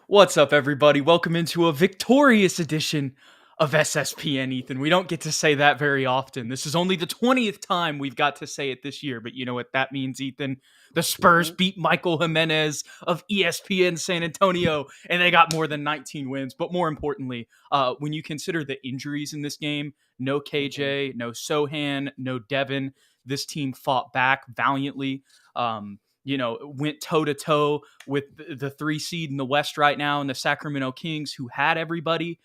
What's up, everybody? Welcome into a victorious edition of SSPN, Ethan. We don't get to say that very often. This is only the 20th time we've got to say it this year, but you know what that means, Ethan? The Spurs beat Michael Jimenez of ESPN San Antonio, and they got more than 19 wins. But more importantly, when you consider the injuries in this game, no KJ, no Sohan, no Devin, this team fought back valiantly. Went toe to toe with the 3 seed in the West right now and the Sacramento Kings, who had everybody.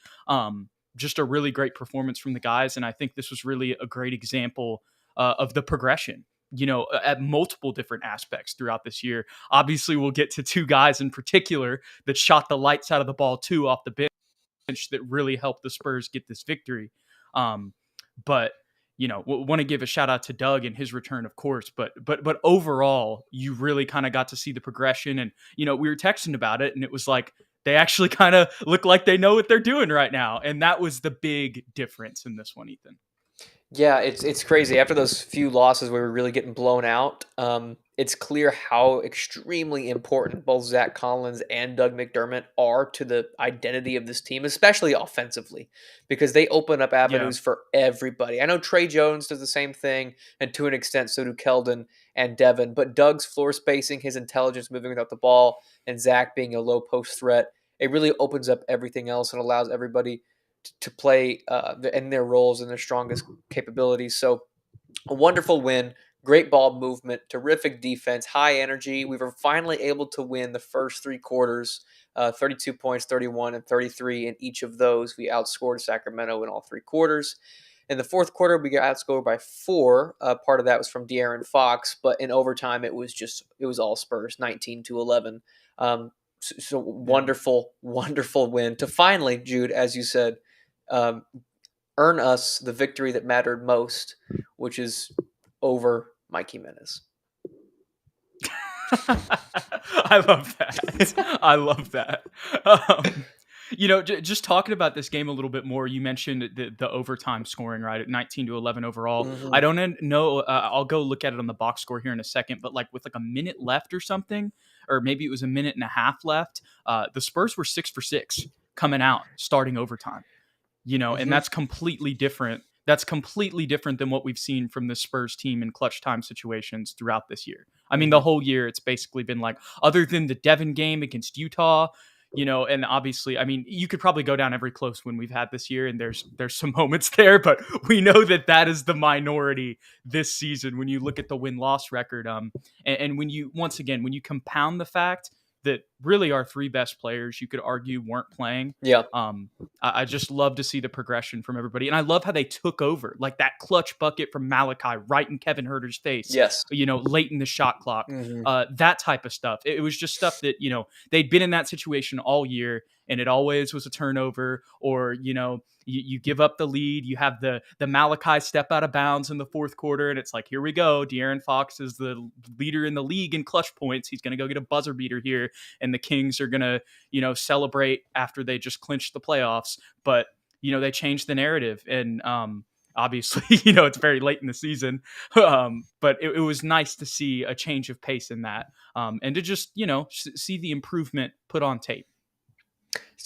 Just a really great performance from the guys. And I think this was really a great example of the progression, at multiple different aspects throughout this year. Obviously, we'll get to 2 guys in particular that shot the lights out of the ball too off the bench that really helped the Spurs get this victory. But want to give a shout out to Doug and his return, of course, but overall, you really kind of got to see the progression. And we were texting about it, and it was like they actually kind of look like they know what they're doing right now, and that was the big difference in this one, Ethan. Yeah, it's crazy. After those few losses where we were really getting blown out, it's clear how extremely important both Zach Collins and Doug McDermott are to the identity of this team, especially offensively, because they open up avenues for everybody. I know Trey Jones does the same thing, and to an extent, so do Keldon and Devin. But Doug's floor spacing, his intelligence moving without the ball, and Zach being a low post threat, it really opens up everything else and allows everybody to play in their roles and their strongest capabilities. So a wonderful win, great ball movement, terrific defense, high energy. We were finally able to win the first 3 quarters, 32 points, 31, and 33 in each of those. We outscored Sacramento in all 3 quarters. In the fourth quarter, we got outscored by 4. Part of that was from De'Aaron Fox, but in overtime, it was all Spurs, 19-11. So wonderful, wonderful win to finally, Jude, as you said, earn us the victory that mattered most, which is over Mike Jimenez. I love that. I love that. Just talking about this game a little bit more, you mentioned the overtime scoring, right, at 19-11 overall. Mm-hmm. I don't know. I'll go look at it on the box score here in a second, but with a minute left or something, or maybe it was a minute and a half left, the Spurs were 6 for 6 coming out, starting overtime. And that's completely different. That's completely different than what we've seen from the Spurs team in clutch time situations throughout this year. I mean, the whole year, it's basically been other than the Devin game against Utah, and obviously, I mean, you could probably go down every close win we've had this year, and there's some moments there, but we know that is the minority this season when you look at the win-loss record. And when you compound the fact that really our 3 best players, you could argue, weren't playing. Yeah. I just love to see the progression from everybody. And I love how they took over, that clutch bucket from Malachi right in Kevin Huerter's face. Yes. Late in the shot clock. That type of stuff. It was just stuff that, they'd been in that situation all year, and it always was a turnover, or, you give up the lead. You have the Malachi step out of bounds in the fourth quarter, and it's like, here we go. De'Aaron Fox is the leader in the league in clutch points. He's going to go get a buzzer beater here, and the Kings are going to, celebrate after they just clinched the playoffs. But, they changed the narrative, and obviously, it's very late in the season, but it was nice to see a change of pace in that, and to just, see the improvement put on tape.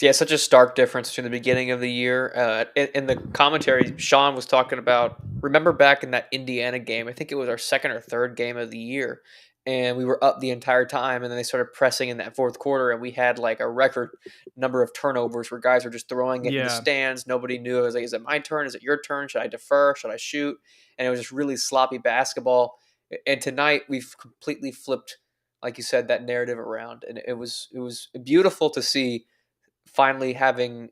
Yeah, such a stark difference between the beginning of the year. In the commentary, Sean was talking about, remember back in that Indiana game, I think it was our second or third game of the year, and we were up the entire time, and then they started pressing in that fourth quarter, and we had a record number of turnovers where guys were just throwing it in the stands. Nobody knew. It was like, is it my turn? Is it your turn? Should I defer? Should I shoot? And it was just really sloppy basketball. And tonight, we've completely flipped, like you said, that narrative around, and it was beautiful to see finally having,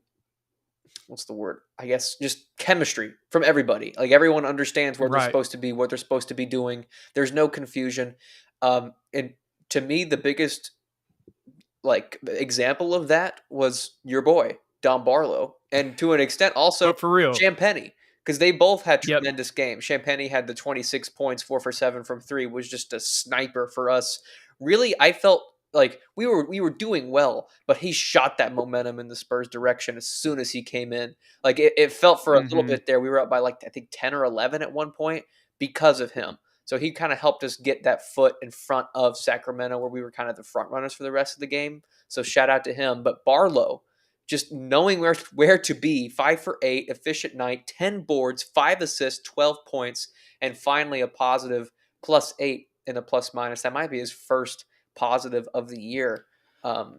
what's the word? I guess just chemistry from everybody. Everyone understands where they're supposed to be, what they're supposed to be doing. There's no confusion. And to me, the biggest example of that was your boy, Dom Barlow. And to an extent also for real, Champagnie, because they both had tremendous games. Champagnie had the 26 points, 4 for 7 from 3, was just a sniper for us. Really, I felt like we were doing well, but he shot that momentum in the Spurs direction as soon as he came in. It felt for a little bit there. We were up by I think 10 or 11 at one point because of him. So he kind of helped us get that foot in front of Sacramento, where we were kind of the front runners for the rest of the game. So shout out to him. But Barlow, just knowing where to be, 5 for 8, efficient night, 10 boards, 5 assists, 12 points, and finally a positive +8 in the plus minus. That might be his first positive of the year.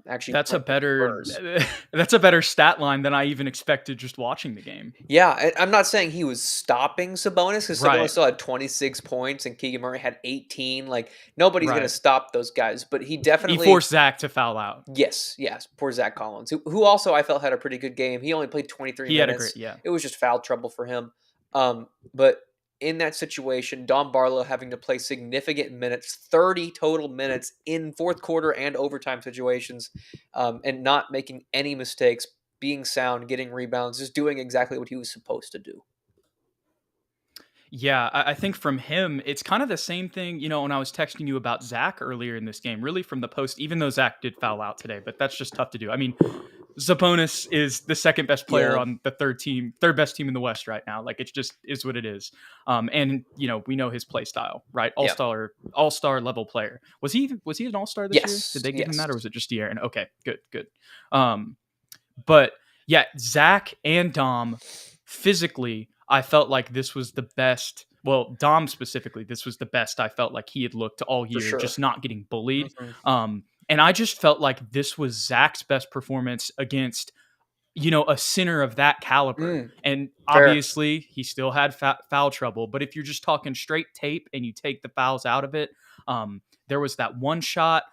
Actually, That's a for the better Spurs. that's a better stat line than I even expected just watching the game. Yeah, I'm not saying he was stopping Sabonis, because Sabonis Right. still had 26 points and Keegan Murray had 18. Like, nobody's going to Right. stop those guys, but he He definitely. forced Zach to foul out. Yes, poor Zach Collins, who also I felt had a pretty good game. He only played 23 He had a great, minutes. yeah. It was just foul trouble for him. But in that situation, Don Barlow having to play significant minutes, 30 total minutes in fourth quarter and overtime situations, and not making any mistakes, being sound, getting rebounds, just doing exactly what he was supposed to do. Yeah, I think from him, it's kind of the same thing, when I was texting you about Zach earlier in this game, really from the post, even though Zach did foul out today, but that's just tough to do. I mean, Sabonis is the second best player Yeah, on the third best team in the West right now. Like, it just is what it is. And we know his play style, right? yeah. All star level player. Was he an all-star this year? Did Yes, they give him yes, that, or was it just De'Aaron? Okay, good. Um, but yeah, Zach and Dom, physically, I felt like this was the best. Well, Dom specifically, this was the best I felt like he had looked all for year, sure. just not getting bullied. Mhm. And I just felt like this was Zach's best performance against, a center of that caliber. Mm, And fair. obviously, he still had foul trouble. But if you're just talking straight tape and you take the fouls out of it, there was that one shot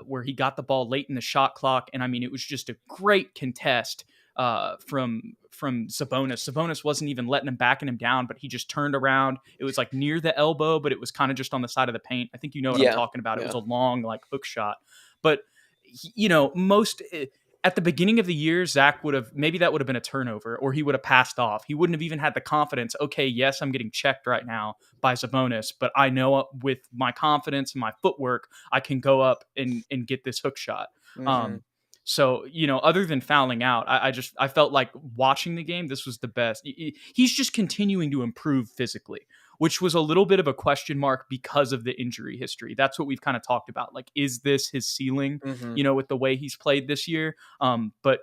where he got the ball late in the shot clock, and I mean, it was just a great contest from Sabonis. Sabonis wasn't even letting him, backing him down, but he just turned around. It was like near the elbow, but it was kind of just on the side of the paint. I think you know what I'm Yeah, talking about. It was yeah. a long like hook shot, but most at the beginning of the year, Zach would have, maybe that would have been a turnover, or he would have passed off. He wouldn't have even had the confidence. Okay, yes, I'm getting checked right now by Sabonis, but I know with my confidence and my footwork, I can go up and get this hook shot. Mhm. Um, so other than fouling out, I felt like watching the game, this was the best. He's just continuing to improve physically, which was a little bit of a question mark because of the injury history. That's what we've kind of talked about. Like, is this his ceiling? Mhm. With the way he's played this year. But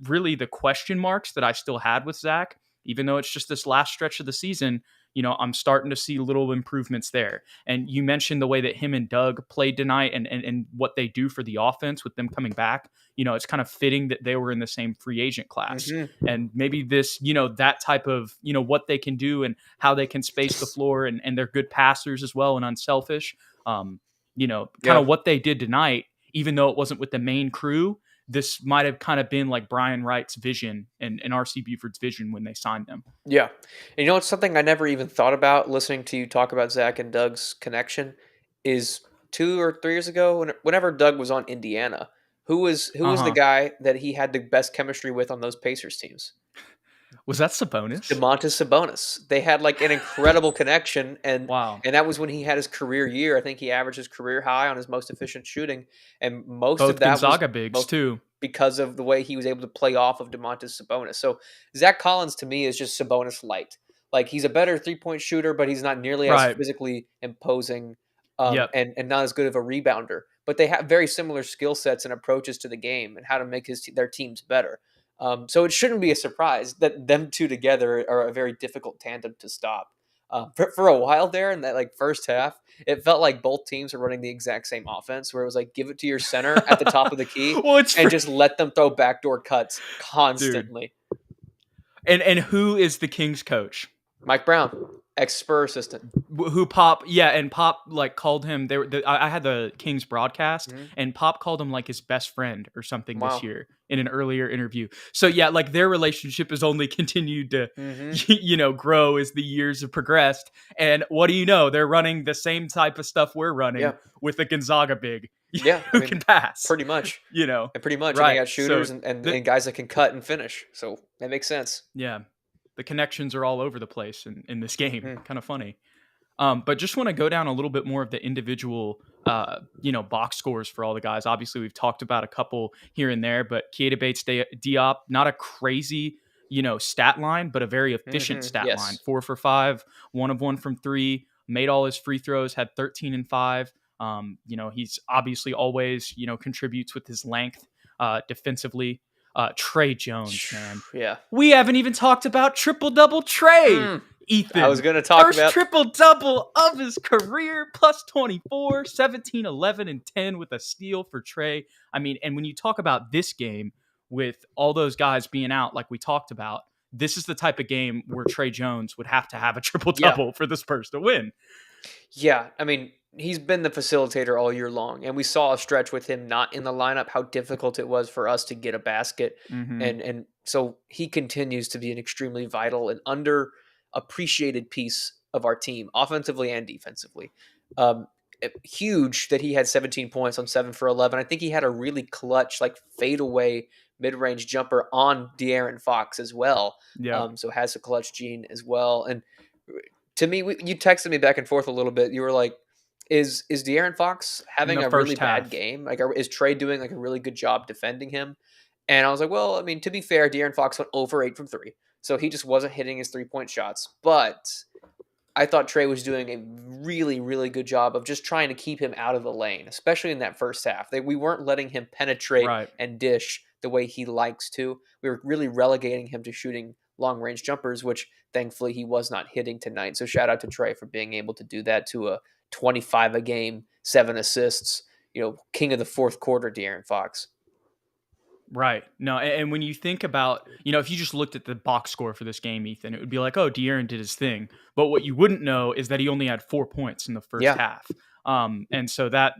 really the question marks that I still had with Zach, even though it's just this last stretch of the season, I'm starting to see little improvements there. And you mentioned the way that him and Doug played tonight, and what they do for the offense with them coming back. It's kind of fitting that they were in the same free agent class. Mhm. And maybe this, that type of, what they can do and how they can space the floor, and they're good passers as well and unselfish. Kind Yeah. of what they did tonight, even though it wasn't with the main crew, this might have kind of been like Brian Wright's vision and RC Buford's vision when they signed them. Yeah. And it's something I never even thought about listening to you talk about Zach and Doug's connection is 2 or 3 years ago whenever Doug was on Indiana, who was the Uh-huh. guy that he had the best chemistry with on those Pacers teams? Was that Sabonis? DeMontis Sabonis. They had like an incredible connection, and Wow. and that was when he had his career year. I think he averaged his career high on his most efficient shooting, and most of Both that was Gonzaga bigs most too. because of the way he was able to play off of DeMontis Sabonis. So Zach Collins to me is just Sabonis light. Like, he's a better 3-point shooter, but he's not nearly as Right. physically imposing, Yep. and not as good of a rebounder. But they have very similar skill sets and approaches to the game and how to make their teams better. So it shouldn't be a surprise that them two together are a very difficult tandem to stop. For a while there in that like first half, it felt like both teams were running the exact same offense, where it was like give it to your center at the top of the key Well, it's and just let them throw backdoor cuts dude. constantly. And who is the Kings coach? Mike Brown, ex Spur assistant. Who Pop, yeah, and Pop like called him. I had the Kings broadcast, Mhm. and Pop called him like his best friend or something this Wow. year in an earlier interview. So yeah, like their relationship has only continued to Hmm. grow as the years have progressed. And what do you know? They're running the same type of stuff we're running Yeah. with a Gonzaga big Yeah. I who mean, can pass. pretty much. And they Right? got So shooters and, the and guys that can cut and finish. So that makes sense. yeah, the connections are all over the place in this game. Mhm. Kind of funny. But just want to go down a little bit more of the individual, box scores for all the guys. Obviously, we've talked about a couple here and there, but Keita Bates Diop, not a crazy, stat line, but a very efficient stat line. Yes. 4 for 5, 1 of 1 from 3. made all his free throws, had 13 and 5. He's obviously always, contributes with his length defensively. Trey Jones, man. Yeah. We haven't even talked about triple-double Trey. I was Ethan, going to talk first about triple-double of his career, plus 24, 17, 11, and 10 with a steal for Trey. I mean, and when you talk about this game with all those guys being out, like we talked about, this is the type of game where Trey Jones would have to have a triple-double for the Spurs to win. Yeah, I mean, he's been the facilitator all year long, and we saw a stretch with him not in the lineup, how difficult it was for us to get a basket, and so he continues to be an extremely vital and underappreciated piece of our team, offensively and defensively. Huge that he had 17 points on 7 for 11. I think he had a really clutch, like fadeaway mid-range jumper on De'Aaron Fox as well. Yeah. So has a clutch gene as well, and to me, you texted me back and forth a little bit. You were like, "Is De'Aaron Fox having a really bad game? Like, is Trey doing like a really good job defending him?" And I was like, "Well, I mean, to be fair, De'Aaron Fox went over 8 from 3, so he just wasn't hitting his 3-point shots. But I thought Trey was doing a really, really good job of just trying to keep him out of the lane, especially in that first half. We weren't letting him penetrate and dish the way he likes to. We were really relegating him to shooting long-range jumpers, which thankfully he was not hitting tonight. So shout out to Trey for being able to do that to a 25 a game, 7 assists, king of the fourth quarter, De'Aaron Fox. Right. No, and when you think about, if you just looked at the box score for this game, Ethan, it would be like, oh, De'Aaron did his thing. But what you wouldn't know is that he only had 4 points in the first half. And so that,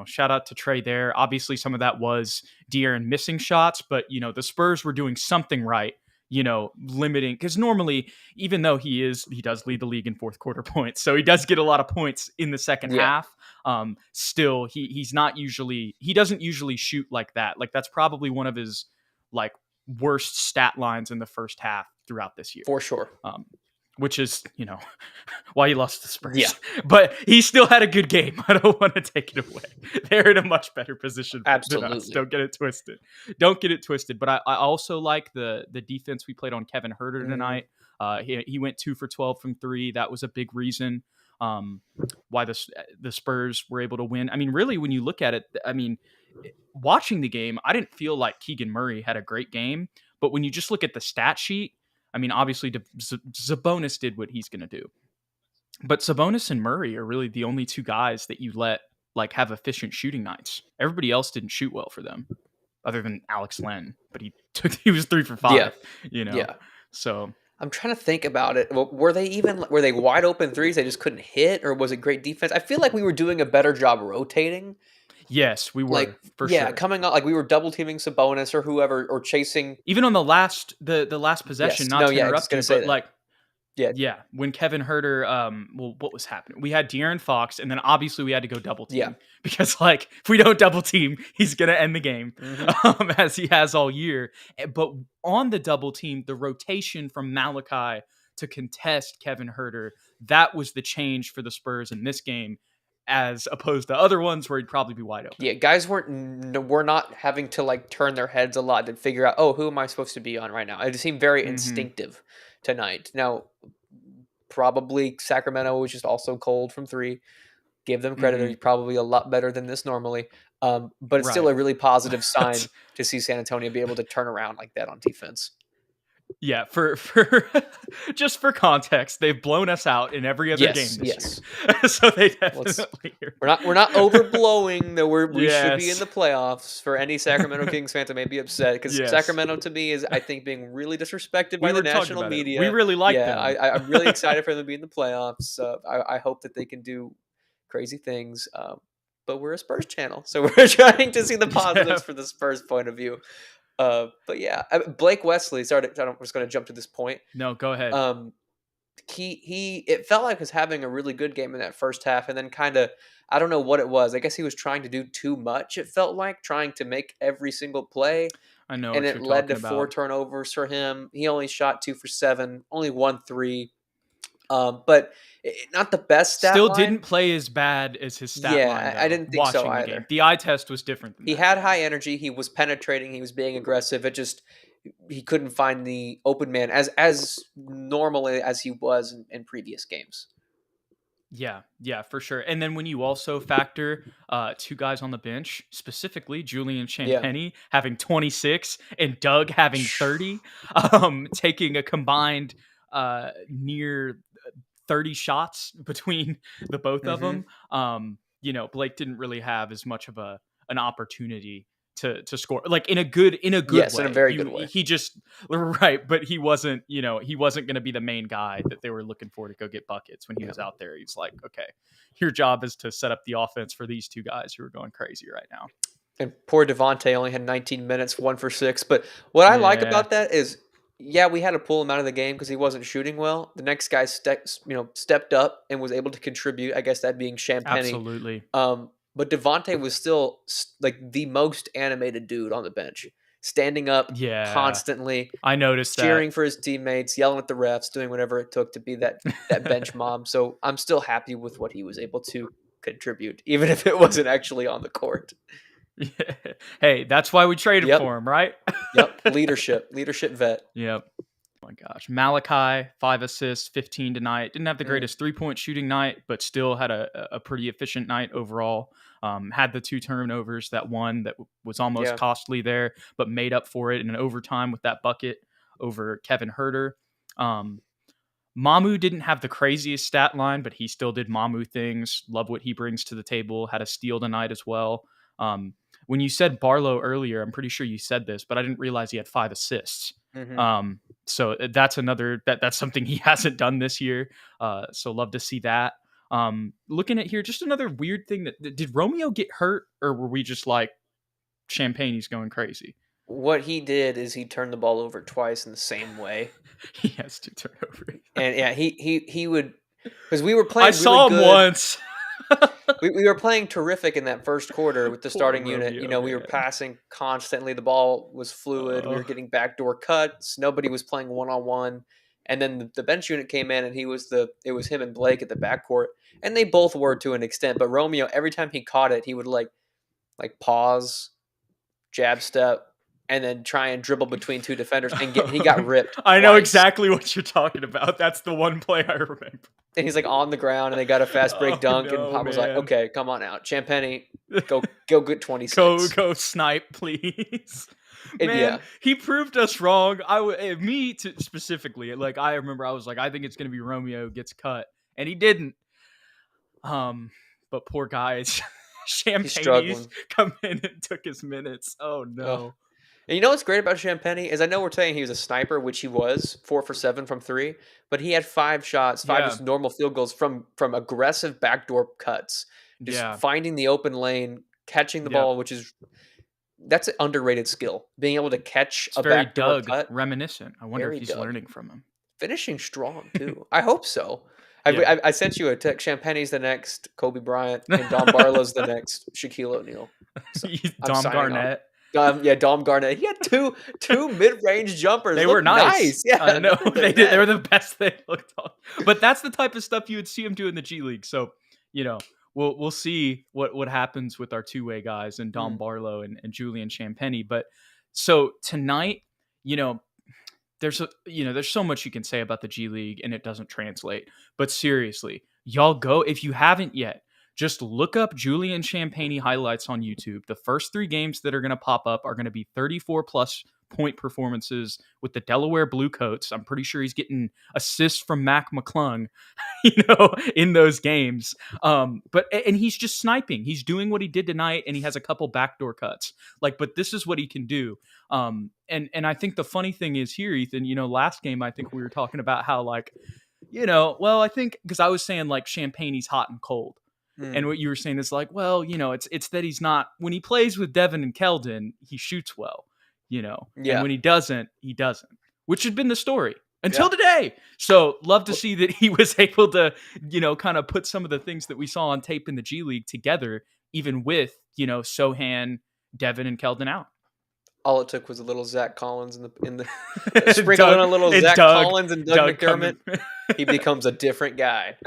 shout out to Trey there. Obviously, some of that was De'Aaron missing shots, but, the Spurs were doing something right, limiting, because normally, even though he does lead the league in fourth quarter points, so he does get a lot of points in the second half. Still, he doesn't usually shoot like that. Like, that's probably one of his like worst stat lines in the first half throughout this year, for sure. Which is, why he lost the Spurs. Yeah. But he still had a good game. I don't want to take it away. They're in a much better position than us. Don't get it twisted. But I also like the defense we played on Kevin Huerter tonight. He went 2 for 12 from 3. That was a big reason why the Spurs were able to win. I mean, really, when you look at it, watching the game, I didn't feel like Keegan Murray had a great game. But when you just look at the stat sheet, I mean, obviously, Sabonis did what he's going to do. But Sabonis and Murray are really the only two guys that you let have efficient shooting nights. Everybody else didn't shoot well for them, other than Alex Len. But he was 3 for 5. Yeah. So I'm trying to think about it. Were they wide open threes they just couldn't hit, or was it great defense? I feel like we were doing a better job rotating. Yes, we were, for sure. Coming out, we were double teaming Sabonis or whoever, or chasing. Even on the last possession, yes. not to interrupt I was gonna you, say but that. Yeah, when Kevin Huerter, what was happening? We had De'Aaron Fox, and then obviously we had to go double team because, if we don't double team, he's gonna end the game, as he has all year. But on the double team, the rotation from Malachi to contest Kevin Huerter, that was the change for the Spurs in this game, as opposed to other ones where he'd probably be wide open. Yeah, guys were not having to turn their heads a lot to figure out, who am I supposed to be on right now? It seemed very instinctive tonight. Now, probably Sacramento was just also cold from 3. Give them credit; they're probably a lot better than this normally. But it's still a really positive sign to see San Antonio be able to turn around like that on defense. Yeah, for just for context, they've blown us out in every other game this year. So they definitely we're not overblowing that we should be in the playoffs for any Sacramento Kings fan to maybe be upset, because Sacramento to me is, I think, being really disrespected by the national media. We really like them. I'm really excited for them to be in the playoffs. I hope that they can do crazy things. But we're a Spurs channel, so we're trying to see the positives for the Spurs point of view. But yeah, Blake Wesley started. I'm just going to jump to this point. No, go ahead. It felt like he was having a really good game in that first half, and then kind of, I don't know what it was. I guess he was trying to do too much. It felt like trying to make every single play. I know, and it led to 4 turnovers for him. He only shot 2 for 7, only 1 3. But not the best stat Still line. Didn't play as bad as his stat line, though, I didn't think so either. Game. The eye test was different than he had high energy. He was penetrating. He was being aggressive. He couldn't find the open man as normally as he was in previous games. Yeah, for sure. And then when you also factor two guys on the bench, specifically Julian Yeah. Champagny having 26 and Doug having 30, taking a combined near 30 shots between the both of Mhm. them. Blake didn't really have as much of an opportunity to score, like in a good Yes, in a way. very good He way. he just right, but he wasn't going to be the main guy that they were looking for to go get buckets when he Yeah. was out there. He's like, okay, your job is to set up the offense for these two guys who are going crazy right now. And poor Devontae only had 19 minutes, 1 for 6, but what I like Yeah, about that is, yeah, we had to pull him out of the game because he wasn't shooting well. The next guy stepped up and was able to contribute, I guess that being Champagny. absolutely. But Devontae was still like the most animated dude on the bench, standing up Yeah, constantly, I noticed that. cheering for his teammates, yelling at the refs, doing whatever it took to be that bench mom. So I'm still happy with what he was able to contribute, even if it wasn't actually on the court. Yeah. Hey, that's why we traded Yep, for him, right? yep. Leadership vet. Yep. Oh my gosh. Malachi, 5 assists, 15 tonight. Didn't have the Mm, greatest 3-point shooting night, but still had a pretty efficient night overall. Had the two turnovers, that one that was almost yeah. costly there, but made up for it in an overtime with that bucket over Kevin Herter. Um, Mamu didn't have the craziest stat line, but he still did Mamu things. Love what he brings to the table. Had a steal tonight as well. Um, when you said Barlow earlier, I'm pretty sure you said this, but I didn't realize he had 5 assists. Hmm. So that's that's something he hasn't done this year. So love to see that. Looking at here, just another weird thing did Romeo get hurt, or were we just like Champagne's going crazy? What he did is he turned the ball over twice in the same way, He has to turn over. and yeah, he would, because we were I playing really saw him good. once. We were playing terrific in that first quarter with the Poor starting unit. Romeo, We were man. passing constantly. The ball was fluid. We Uh, were getting backdoor cuts. Nobody was playing one on one. And then the bench unit came in, and it was him and Blake at the backcourt, and they both were to an extent. But Romeo, every time he caught it, he would like pause, jab step, and then try and dribble between two defenders, and he got ripped I know twice. exactly what you're talking about. That's the one play I remember. And he's like on the ground, and they got a fast break Oh dunk, and no, Pop was like, man. "Okay, come on out, Champagny, go get Go 26." go snipe, please. And Man, yeah, he proved us wrong. Specifically, like I remember I was like, I think it's gonna be Romeo who gets cut. And he didn't. Um, but poor guys. he's Champagne's struggling. come in and took his minutes. Oh Ugh. no. And you know what's great about Champagny is I know we're saying he was a sniper, which he was, 4 for 7 from 3, but he had 5 shots, 5 Yeah, just normal field goals from aggressive backdoor cuts, just yeah. finding the open lane, catching the Yep. ball, that's an underrated skill. Being able to catch It's a very backdoor Doug cut, reminiscent. I wonder if very he's Doug. learning from him. Finishing strong too. I hope so. Yeah. I sent you a text. Champagne's the next Kobe Bryant, and Don Barlow's the next Shaquille O'Neal. So I'm Dom signing on. Garnett. Yeah, Dom Garnett. He had two mid range jumpers. They were Looked nice. nice. Yeah, I know nothing they but did. They net. were the best they looked on. But that's the type of stuff you would see him do in the G League. So, you know, we'll see what happens with our two-way guys and Dom Mm, Barlow and Julian Champagny. But so tonight, you know, there's so much you can say about the G League and it doesn't translate. But seriously, y'all go if you haven't yet. Just look up Julian Champagny highlights on YouTube. The first 3 games that are going to pop up are going to be 34 plus point performances with the Delaware Bluecoats. I'm pretty sure he's getting assists from Mac McClung, in those games. And he's just sniping. He's doing what he did tonight, and he has a couple backdoor cuts. But this is what he can do. And I think the funny thing is here, Ethan. Last game I think we were talking about how I think because I was saying like Champagne's hot and cold. And mm. what you were saying is like, well, it's that he's not when he plays with Devin and Keldon, he shoots well, and Yeah, when he doesn't, which had been the story until yeah. today. So love to Well, see that he was able to, kind of put some of the things that we saw on tape in the G League together, even with, Sohan, Devin, and Keldon out. all it took was a little Zach Collins in the sprinkle in Doug, a little it's Zach Doug, Collins and Doug Doug McDermott. coming. He becomes a different guy.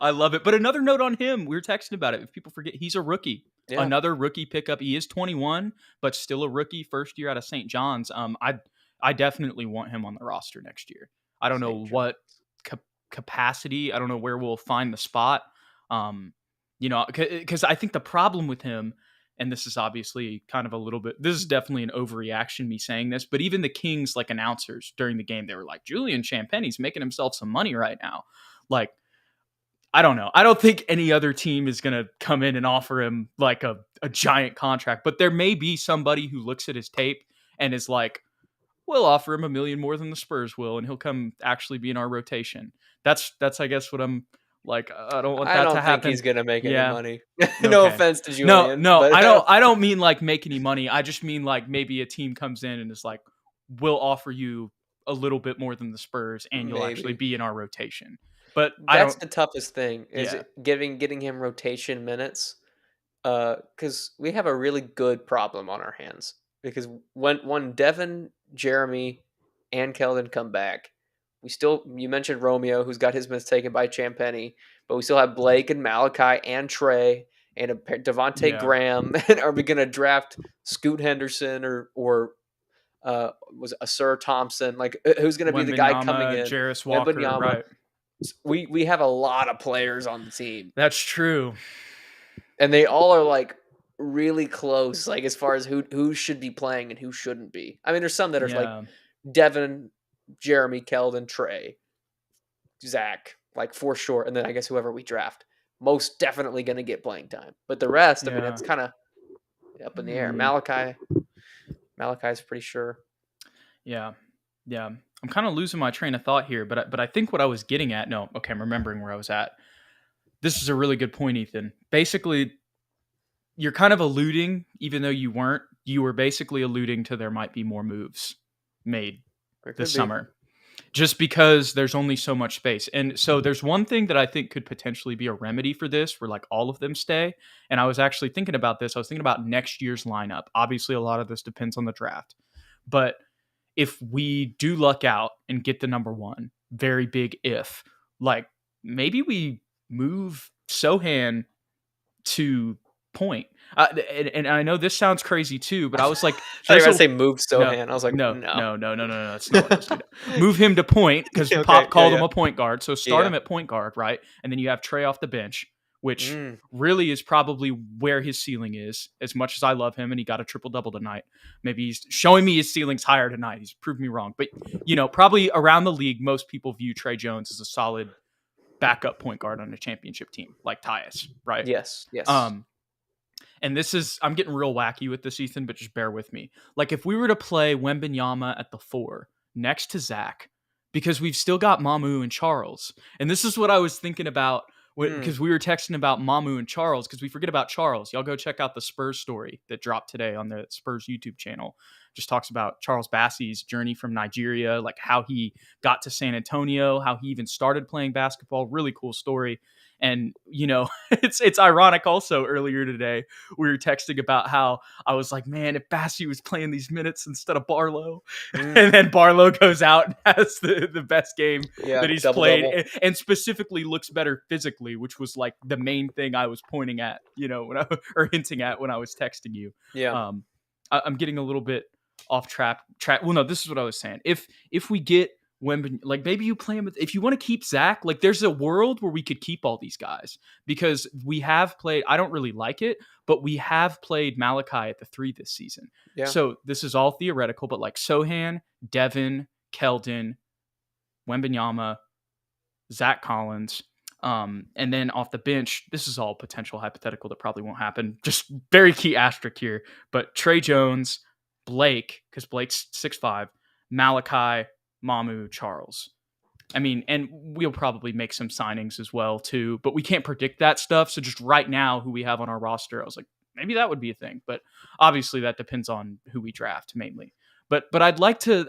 I love it. But another note on him, we were texting about it. If people forget, he's a rookie. Yeah, Another rookie pickup. He is 21, but still a rookie, first year out of St. John's. I definitely want him on the roster next year. I don't know St. John. capacity. I don't know where we'll find the spot. Um, because I think the problem with him, and this is obviously kind of a little bit, this is definitely an overreaction, me saying this, but even the Kings like announcers during the game, they were like, Julian Champagne's making himself some money right now. Like, I don't know. I don't think any other team is going to come in and offer him like a giant contract, but there may be somebody who looks at his tape and is like, we'll offer him $1 million more than the Spurs will, and he'll come actually be in our rotation. That's I guess what I'm like. I don't want I that to don't think he's happen. gonna make any Yeah. money. No Okay. offense to No, Julian, no, but I I don't. don't I don't mean like make any money. I just mean like maybe a team comes in and is like, we'll offer you a little bit more than the Spurs, and you'll actually maybe. be in our rotation. But I That's don't. the toughest thing is Yeah. getting him rotation minutes. Because we have a really good problem on our hands. Because when Devin, Jeremy, and Keldon come back, we still you mentioned Romeo, who's got his minutes taken by Champagny, but we still have Blake and Malachi and Trey and Devontae Yeah. Graham. And are we going to draft Scoot Henderson or was it Sir Thompson? Like who's going to be the guy coming Wembenyama, in? Jarris Walker, Wembanyama. right? We have a lot of players on the team, That's true. and they all are like really close, like as far as who should be playing and who shouldn't be. I mean, there's some that are like Yeah. Devin, Jeremy, Keldon, Trey, Zach, like for sure, and then I guess whoever we draft, most definitely going to get playing time. But the rest, I mean, Yeah. that's kind of up in the air. Hmm. Malachi's pretty sure. Yeah. Yeah. I'm kind of losing my train of thought here, but I think what I was getting at. No, okay, I'm remembering where I was at. This is a really good point, Ethan. Basically, you're kind of alluding, even though you weren't. You were basically alluding to there might be more moves made There this could be. summer, just because there's only so much space. And so there's one thing that I think could potentially be a remedy for this, where like all of them stay. And I was actually thinking about this. I was thinking about next year's lineup. Obviously, a lot of this depends on the draft, but if we do luck out and get the number one, very big if, like maybe we move Sohan to point. And I know this sounds crazy too, but I was like, I thought you were there's going to a say move no, Sohan. I was like, no. no. That's not what I was doing. Move him to point because Okay, Pop yeah, called him yeah, a point guard. So start yeah. him at point guard, right? And then you have Trey off the bench, which Mm, really is probably where his ceiling is. As much as I love him and he got a triple double tonight, maybe he's showing me his ceiling's higher tonight. He's proved me wrong. But, probably around the league, most people view Trey Jones as a solid backup point guard on a championship team like Tyus, right? yes, yes. Um, and this is, I'm getting real wacky with this, Ethan, but just bear with me. Like, if we were to play Wembenyama at the 4 next to Zach, because we've still got Mamu and Charles. And this is what I was thinking about Mm, because we were texting about Mamu and Charles because we forget about Charles. Y'all go check out the Spurs story that dropped today on the Spurs YouTube channel. Just talks about Charles Bassey's journey from Nigeria, like how he got to San Antonio, how he even started playing basketball. Really cool story. And it's ironic also earlier today we were texting about how I was like, man, if Bassey was playing these minutes instead of Barlow, mm. and then Barlow goes out and has the best game Yeah, that he's double played double. and specifically looks better physically, which was like the main thing I was pointing at, or hinting at when I was texting you. Yeah. I'm getting a little bit off track. Well, no, this is what I was saying. If we get like maybe you play him if you want to keep Zach, like there's a world where we could keep all these guys because we have played. I don't really like it, but we have played Malachi at the 3 this season. Yeah. So this is all theoretical, but like Sohan, Devin, Keldon, Wembenyama, Zach Collins. And then off the bench, this is all potential hypothetical that probably won't happen. Just very key asterisk here. But Trey Jones, Blake, because Blake's 6'5", Malachi, Mamu, Charles. I mean, and we'll probably make some signings as well too, but we can't predict that stuff. So just right now, who we have on our roster, I was like, maybe that would be a thing. But obviously, that depends on who we draft mainly. But I'd like to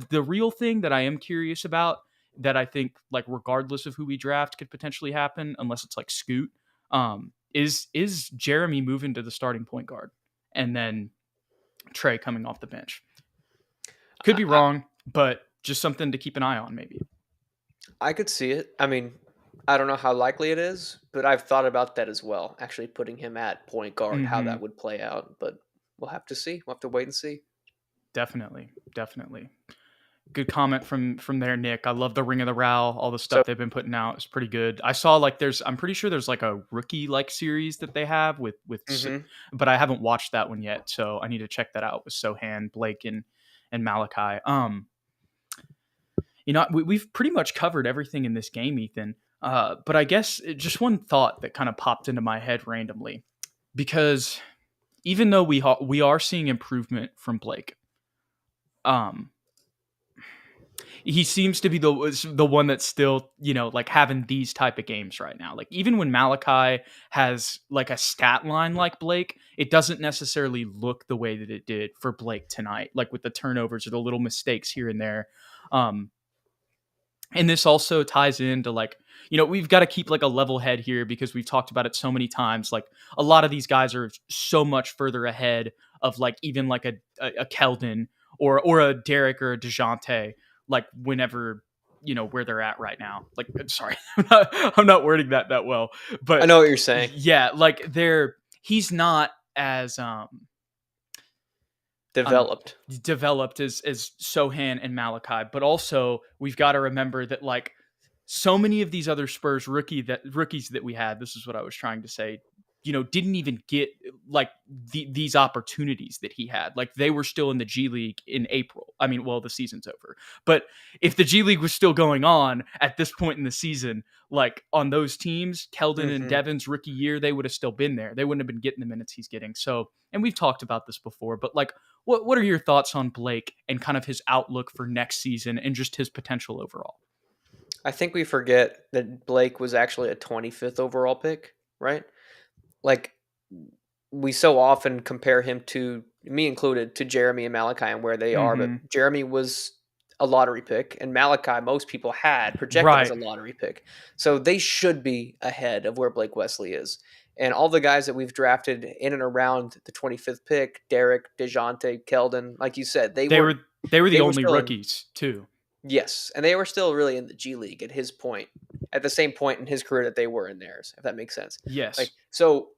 the real thing that I am curious about that I think like regardless of who we draft could potentially happen unless it's like Scoot is Jeremy moving to the starting point guard and then Trey coming off the bench. Could be I, wrong, but just something to keep an eye on maybe. I could see it. I mean, I don't know how likely it is, but I've thought about that as well. Actually, putting him at point guard, how Mm-hmm. that would play out. But we'll have to see. We'll have to wait and see. Definitely. Good comment from there, Nick. I love the Ring of the Row. All the So stuff they've been putting out is pretty good. I saw like I'm pretty sure there's like a rookie like series that they have mhm. but I haven't watched that one yet. So I need to check that out with Sohan, Blake, and Malachi. We've pretty much covered everything in this game, Ethan. But I guess just one thought that kind of popped into my head randomly, because even though we are seeing improvement from Blake, um, he seems to be the one that's still like having these type of games right now. Like even when Malachi has like a stat line like Blake, it doesn't necessarily look the way that it did for Blake tonight, like with the turnovers or the little mistakes here and there. Um, and this also ties into like, we've got to keep like a level head here because we've talked about it so many times. Like a lot of these guys are so much further ahead of like even like a Keldon or a Derek or a DeJounte, like whenever, where they're at right now. Like, sorry, I'm not wording that well, I but know what you're saying. yeah, like he's not as, Developed. developed as Sohan and Malachi, but also we've got to remember that like so many of these other Spurs rookies that we had, this is what I was trying to say, didn't even get like these opportunities that he had. Like they were still in the G League in April. I mean, well, the season's over, but if the G League was still going on at this point in the season, like on those teams, Keldon and Mhm. Devin's rookie year, they would have still been there. They wouldn't have been getting the minutes he's getting. So, and we've talked about this before, but like, what are your thoughts on Blake and kind of his outlook for next season and just his potential overall? I think we forget that Blake was actually a 25th overall pick, right? Like we so often compare him to me included to Jeremy and Malachi and where they are, but Mm-hmm. Jeremy was a lottery pick and Malachi most people had projected as Right. a lottery pick. So they should be ahead of where Blake Wesley is. And all the guys that we've drafted in and around the 25th pick, Derek, DeJounte, Keldon, like you said, They were they were the they were only still in. rookies too. Yes, and they were still really in the G League at his point, at the same point in his career that they were in theirs, if that makes sense. Yes. Like, so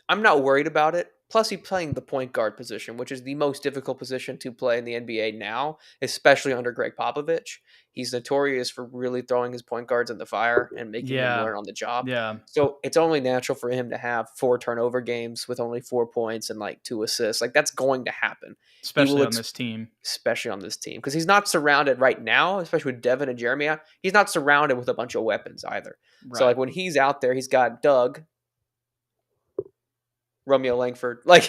I'm not worried about it. Plus, he's playing the point guard position, which is the most difficult position to play in the NBA now, especially under Greg Popovich. He's notorious for really throwing his point guards in the fire and making them Yeah. learn on the job. Yeah. So it's only natural for him to have 4 turnover games with only 4 points and like 2 assists. Like that's going to happen. He will Especially on this team. especially on this team, because he's not surrounded right now, especially with Devin and Jeremy. He's not surrounded with a bunch of weapons either. So Right. like when he's out there, he's got Doug, Romeo Langford, like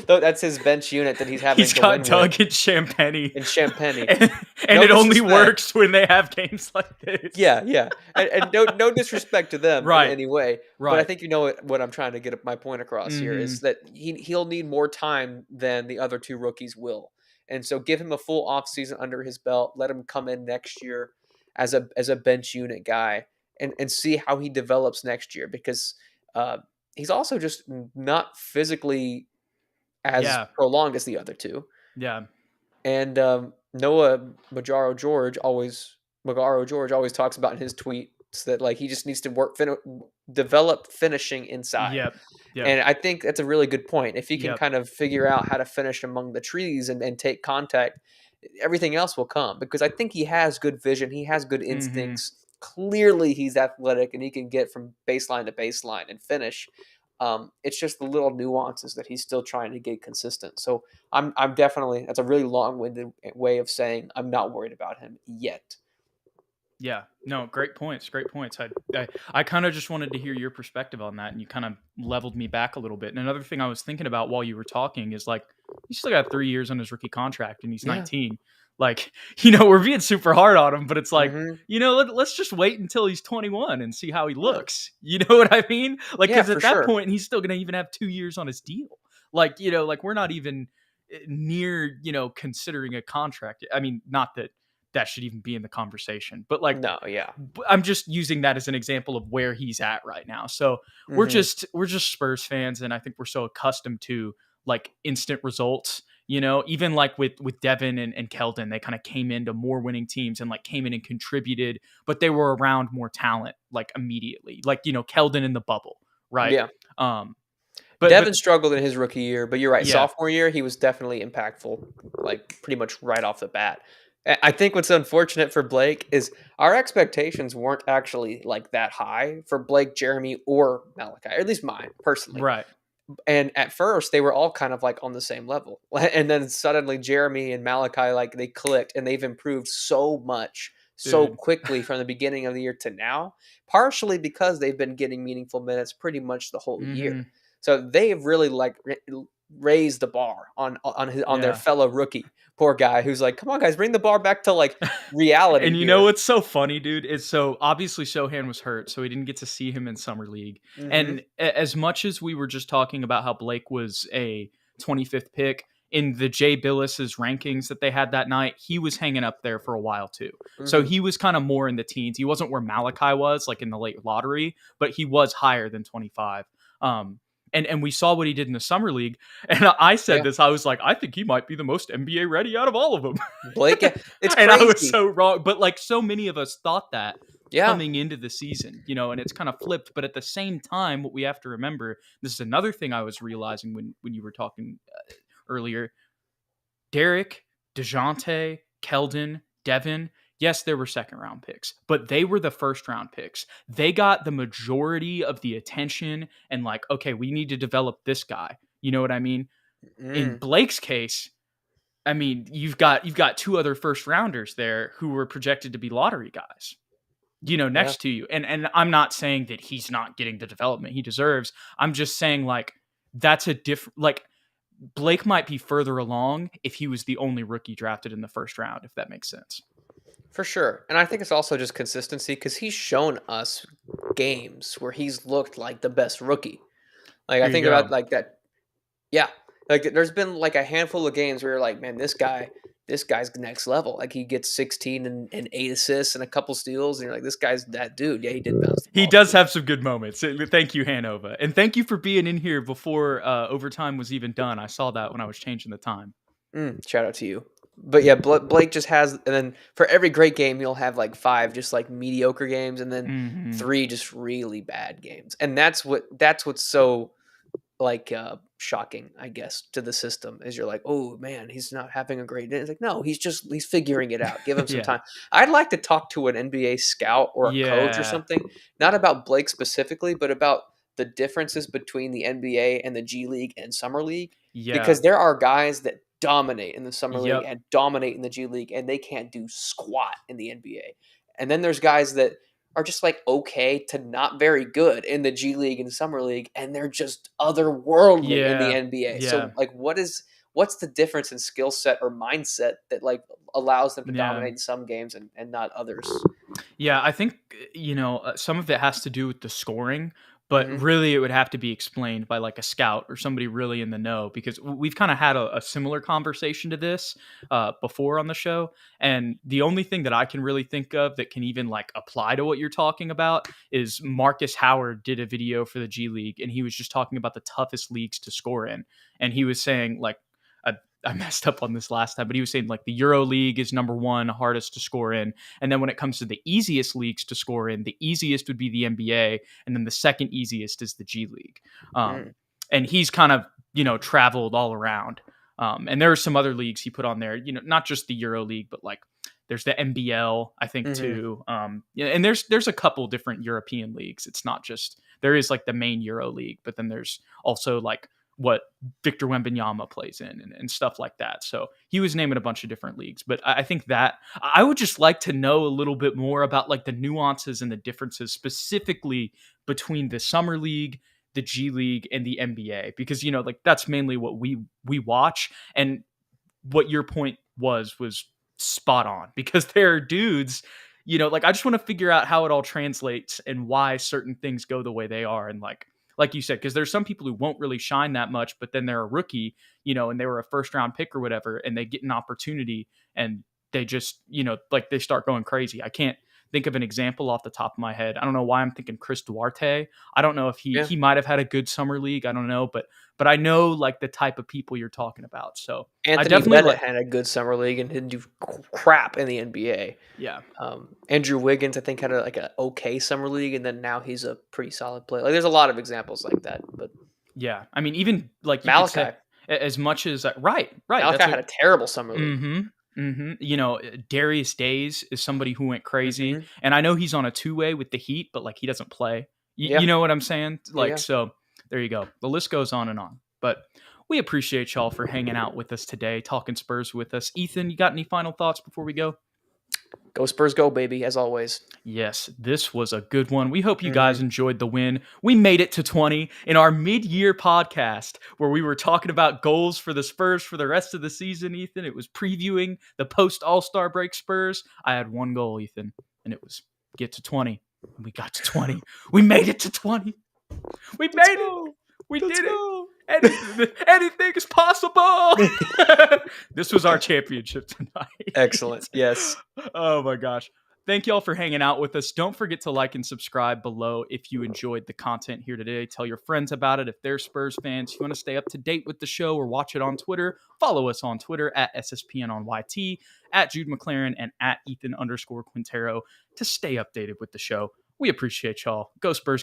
that's his bench unit that he's having He's to got win with, Doug and Champagne. and Champagne. And No it only disrespect. works when they have games like this. Yeah, yeah, and no disrespect to them in Right. any way, but I Right. think you know what I'm trying to get my point across here Mm-hmm. is that he'll need more time than the other two rookies will, and so give him a full off season under his belt. Let him come in next year as a bench unit guy, and see how he develops next year because he's also just not physically as Yeah. prolonged as the other two. Yeah. And Noah Magaro George always talks about in his tweets that like he just needs to develop finishing inside. Yep. Yep. And I think that's a really good point. If he can Yep. kind of figure out how to finish among the trees and take contact, everything else will come because I think he has good vision. He has good Mm-hmm. instincts. Clearly, he's athletic and he can get from baseline to baseline and finish. It's just the little nuances that he's still trying to get consistent. So I'm definitely, that's a really long-winded way of saying I'm not worried about him yet. Yeah, no, great points. Great points. I kind of just wanted to hear your perspective on that, and you kind of leveled me back a little bit. And another thing I was thinking about while you were talking is like, he's still got 3 years on his rookie contract, and he's Yeah. 19. Like, we're being super hard on him, but it's like, Hmm. let's just wait until he's 21 and see how he Yeah. looks. You know what I mean? Like, Yeah, because for at that sure. point, he's still gonna even have 2 years on his deal. Like, like we're not even near, considering a contract. I mean, not that that should even be in the conversation, but like No, yeah. I'm just using that as an example of where he's at right now. So Hmm. we're just Spurs fans, and I think we're so accustomed to like instant results. Even like with Devin and Keldon, they kind of came into more winning teams and like came in and contributed, but they were around more talent like immediately. Like Keldon in the bubble, right? Yeah. Um, but Devin struggled in his rookie year, but you're right. yeah, Sophomore year, he was definitely impactful, like pretty much right off the bat. I think what's unfortunate for Blake is our expectations weren't actually like that high for Blake, Jeremy, or Malachi, or at least mine personally. Right, And at first, they were all kind of like on the same level, and then suddenly Jeremy and Malachi like they clicked, and they've improved so much so dude. quickly from the beginning of the year to now. Partially because they've been getting meaningful minutes pretty much the whole year, Hmm. so they have really like raised the bar on their Yeah. fellow rookie. Poor guy who's like, come on, guys, bring the bar back to like reality And you know here. what's so funny, dude? Is so obviously Sohan was hurt, so we didn't get to see him in summer league. Hmm. And as much as we were just talking about how Blake was a 25th pick in the Jay Billis's rankings that they had that night, he was hanging up there for a while too. So Hmm. he was kind of more in the teens. He wasn't where Malachi was, like in the late lottery, but he was higher than 25. And we saw what he did in the summer league. And I said Yeah, this, I was like, I think he might be the most NBA ready out of all of them. Blake. It's And I was crazy. so wrong. But like so many of us thought that Yeah. coming into the season, and it's kind of flipped. But at the same time, what we have to remember, this is another thing I was realizing when you were talking earlier. Derek, DeJounte, Keldon, Devin, yes, there were second round picks, but they were the first round picks. They got the majority of the attention and like, okay, we need to develop this guy. You know what I mean? In Mm, Blake's case, I mean, you've got two other first rounders there who were projected to be lottery guys, yeah. next to you. And I'm not saying that he's not getting the development he deserves. I'm just saying like that's a different like Blake might be further along if he was the only rookie drafted in the first round, if that makes sense. For sure. And I think it's also just consistency because he's shown us games where he's looked like the best rookie. Like I Here you think about go. like that. Yeah. Like there's been like a handful of games where you're like, man, this guy's next level. Like he gets 16 and 8 assists and a couple steals, and you're like, this guy's that dude. Yeah, he did bounce the He ball does too. have some good moments. Thank you, Hanover. And thank you for being in here before overtime was even done. I saw that when I was changing the time. Shout out to you. But yeah, Blake just has, and then for every great game, you'll have like five just like mediocre games, and then Hmm. three just really bad games, and that's what's so like shocking, I guess, to the system is you're like, oh man, he's not having a great day. It's like, no, he's figuring it out. Give him some Yeah. time. I'd like to talk to an NBA scout or a coach or Yeah. something, not about Blake specifically, but about the differences between the NBA and the G League and Summer League, Yeah. because there are guys that dominate in the Summer League Yep. and dominate in the G League, and they can't do squat in the NBA. And then there's guys that are just like okay to not very good in the G League and Summer League, and they're just otherworldly in the Yeah. NBA. Yeah. So like, what's the difference in skill set or mindset that like allows them to Yeah. dominate in some games and not others? Yeah, I think some of it has to do with the scoring, but Hmm. really it would have to be explained by like a scout or somebody really in the know because we've kind of had a similar conversation to this before on the show, and the only thing that I can really think of that can even like apply to what you're talking about is Marcus Howard did a video for the G League, and he was just talking about the toughest leagues to score in, and he was saying like. I messed up on this last time, but he was saying like the Euro League is number one hardest to score in, and then when it comes to the easiest leagues to score in, the easiest would be the NBA, and then the second easiest is the G League. Mm, And he's kind of traveled all around. And there are some other leagues he put on there, not just the Euro League, but like there's the NBL, I think hmm. too. Yeah, and there's a couple different European leagues. It's not just there is like the main Euro League, but then there's also like what Victor Wembanyama plays in and stuff like that. So he was naming a bunch of different leagues, but I think that I would just like to know a little bit more about like the nuances and the differences specifically between the summer league, the G League, and the NBA, because like that's mainly what we watch. And what your point was spot on because there are dudes, like I just want to figure out how it all translates and why certain things go the way they are. And like you said, because there's some people who won't really shine that much, but then they're a rookie, and they were a first round pick or whatever, and they get an opportunity and they just, like they start going crazy. I can't think of an example off the top of my head. I don't know why I'm thinking Chris Duarte. I don't know if he Yeah. he might have had a good summer league. I don't know, but I know like the type of people you're talking about. So I Anthony definitely Bennett like, had a good summer league and didn't do crap in the NBA. yeah, Andrew Wiggins, I think, had like a okay summer league, and then now he's a pretty solid player. Like, there's a lot of examples like that. But yeah. I mean, even like you could say Malachi, as much as right, right. Malachi That's had what. a terrible summer league. Mm-hmm. You know, Darius Days is somebody who went crazy, Mhm. and I know he's on a two-way with the Heat, but like he doesn't play. You Yeah. know what I'm saying? Yeah, Like, yeah. so there you go. The list goes on and on. But we appreciate y'all for hanging out with us today, talking Spurs with us. Ethan, you got any final thoughts before we go? Go Spurs, go, baby, as always. Yes, this was a good one. We hope you guys Mhm. enjoyed the win. We made it to 20 in our mid-year podcast where we were talking about goals for the Spurs for the rest of the season, Ethan. It was previewing the post-All-Star break Spurs. I had one goal, Ethan, and it was get to 20. And we got to 20. We made it to 20. We Let's made it. go. We Let's did it. go. Anything is possible. This was our championship tonight. Excellent. Yes. Oh my gosh. Thank y'all for hanging out with us. Don't forget to like and subscribe below if you enjoyed the content here today. Tell your friends about it if they're Spurs fans. If you want to stay up to date with the show or watch it on Twitter, follow us on Twitter at SSPN on YT, at Jude McLaren, and at Ethan_Quintero to stay updated with the show. We appreciate y'all. Go Spurs.